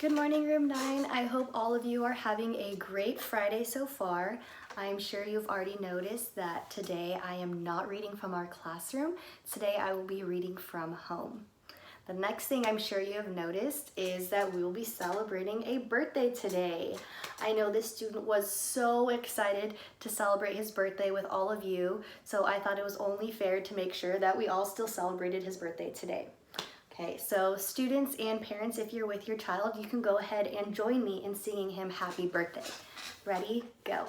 Good morning, Room 9. I hope all of you are having a great Friday so far. I'm sure you've already noticed that today I am not reading from our classroom. Today I will be reading from home. The next thing I'm sure you have noticed is that we will be celebrating a birthday today. I know this student was so excited to celebrate his birthday with all of you, so I thought it was only fair to make sure that we all still celebrated his birthday today. Okay, so students and parents, if you're with your child, you can go ahead and join me in singing him happy birthday. Ready? Go.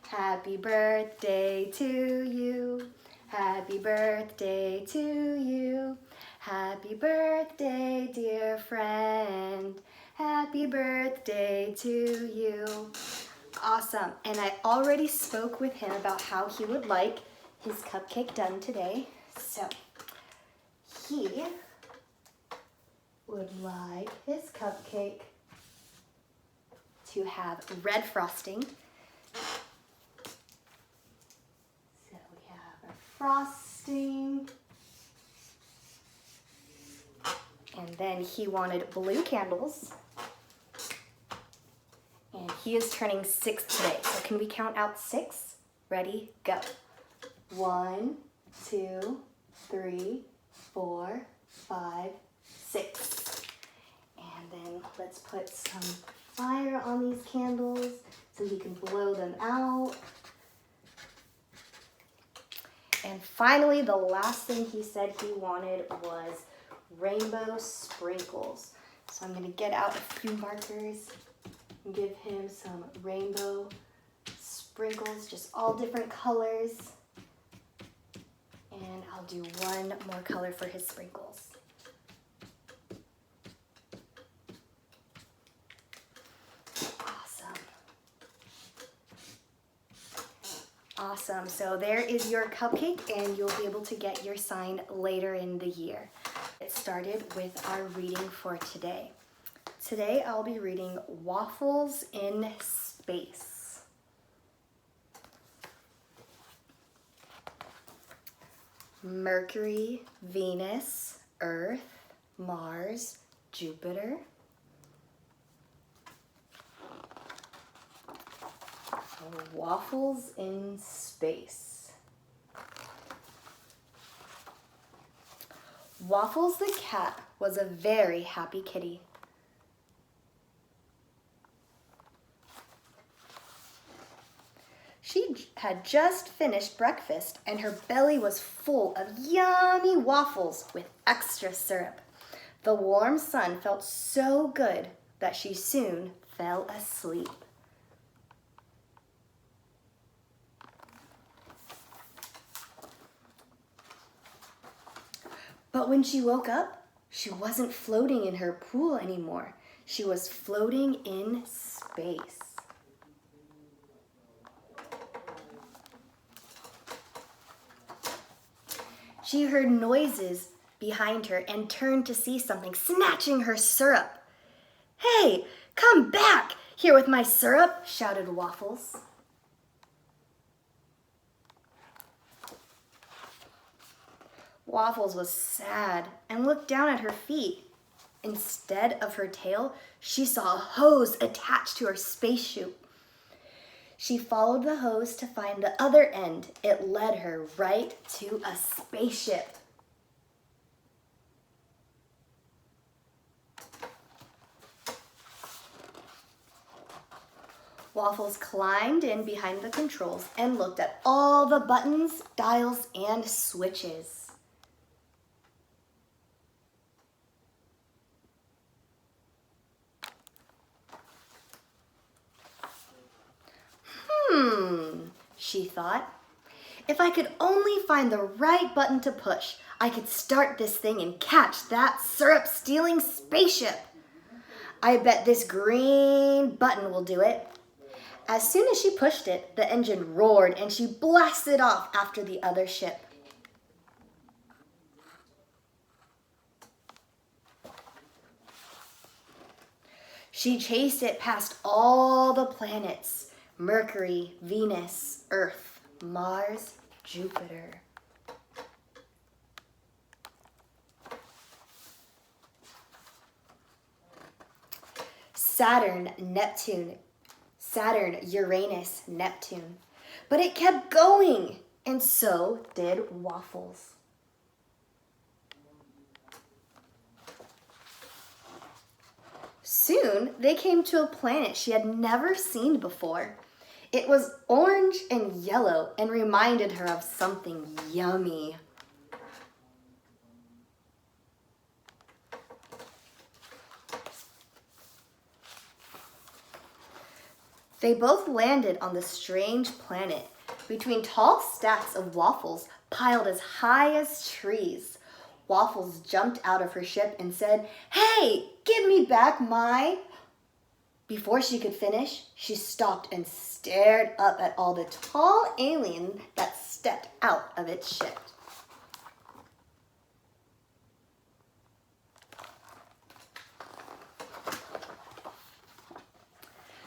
Happy birthday to you. Happy birthday to you. Happy birthday, dear friend. Happy birthday to you. Awesome. And I already spoke with him about how he would like his cupcake done today. So he would like his cupcake to have red frosting. So we have our frosting. And then he wanted blue candles. And he is turning 6 today. So can we count out 6? Ready, go. 1, 2, 3, 4, 5, 6. And then let's put some fire on these candles so he can blow them out. And finally, the last thing he said he wanted was rainbow sprinkles. So I'm gonna get out a few markers and give him some rainbow sprinkles, just all different colors. And I'll do one more color for his sprinkles. Awesome, so there is your cupcake and you'll be able to get your sign later in the year. Get started with our reading for today. Today I'll be reading Waffles in Space. Mercury, Venus, Earth, Mars, Jupiter. Waffles in Space. Waffles the cat was a very happy kitty. She had just finished breakfast and her belly was full of yummy waffles with extra syrup. The warm sun felt so good that she soon fell asleep. But when she woke up, she wasn't floating in her pool anymore. She was floating in space. She heard noises behind her and turned to see something snatching her syrup. "Hey, come back here with my syrup," shouted Waffles. Waffles was sad and looked down at her feet. Instead of her tail, she saw a hose attached to her space chute. She followed the hose to find the other end. It led her right to a spaceship. Waffles climbed in behind the controls and looked at all the buttons, dials, and switches. She thought. If I could only find the right button to push, I could start this thing and catch that syrup-stealing spaceship. I bet this green button will do it. As soon as she pushed it, the engine roared and she blasted off after the other ship. She chased it past all the planets. Mercury, Venus, Earth, Mars, Jupiter. Saturn, Neptune, Saturn, Uranus, Neptune. But it kept going, and so did Waffles. Soon, they came to a planet she had never seen before. It was orange and yellow and reminded her of something yummy. They both landed on the strange planet between tall stacks of waffles piled as high as trees. Waffles jumped out of her ship and said, "Hey, give me back my..." Before she could finish, she stopped and stared up at all the tall aliens that stepped out of its ship.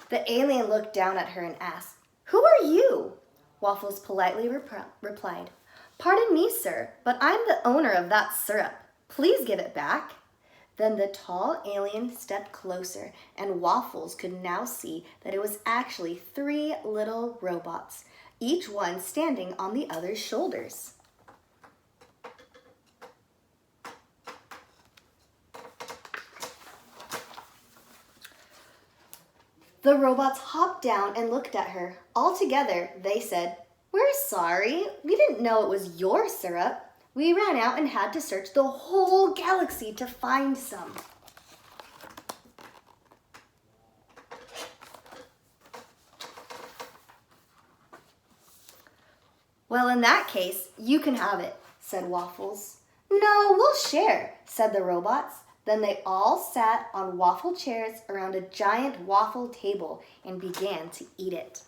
The alien looked down at her and asked, "Who are you?" Waffles politely replied, "Pardon me, sir, but I'm the owner of that syrup. Please give it back." Then the tall alien stepped closer, and Waffles could now see that it was actually 3 little robots, each one standing on the other's shoulders. The robots hopped down and looked at her. All together, they said, "We're sorry. We didn't know it was your syrup. We ran out and had to search the whole galaxy to find some." "Well, in that case, you can have it," said Waffles. "No, we'll share," said the robots. Then they all sat on waffle chairs around a giant waffle table and began to eat it.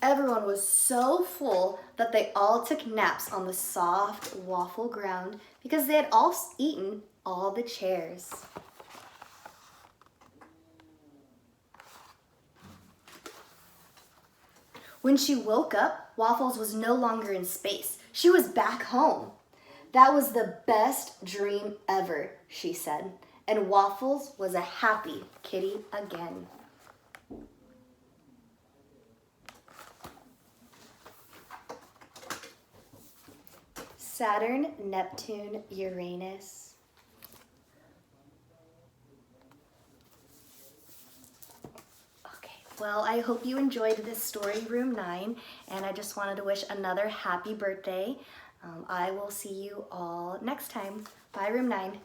Everyone was so full that they all took naps on the soft waffle ground because they had all eaten all the chairs. When she woke up, Waffles was no longer in space. She was back home. "That was the best dream ever," she said. And Waffles was a happy kitty again. Saturn, Neptune, Uranus. Well, I hope you enjoyed this story, Room 9, and I just wanted to wish another happy birthday. I will see you all next time. Bye, Room 9.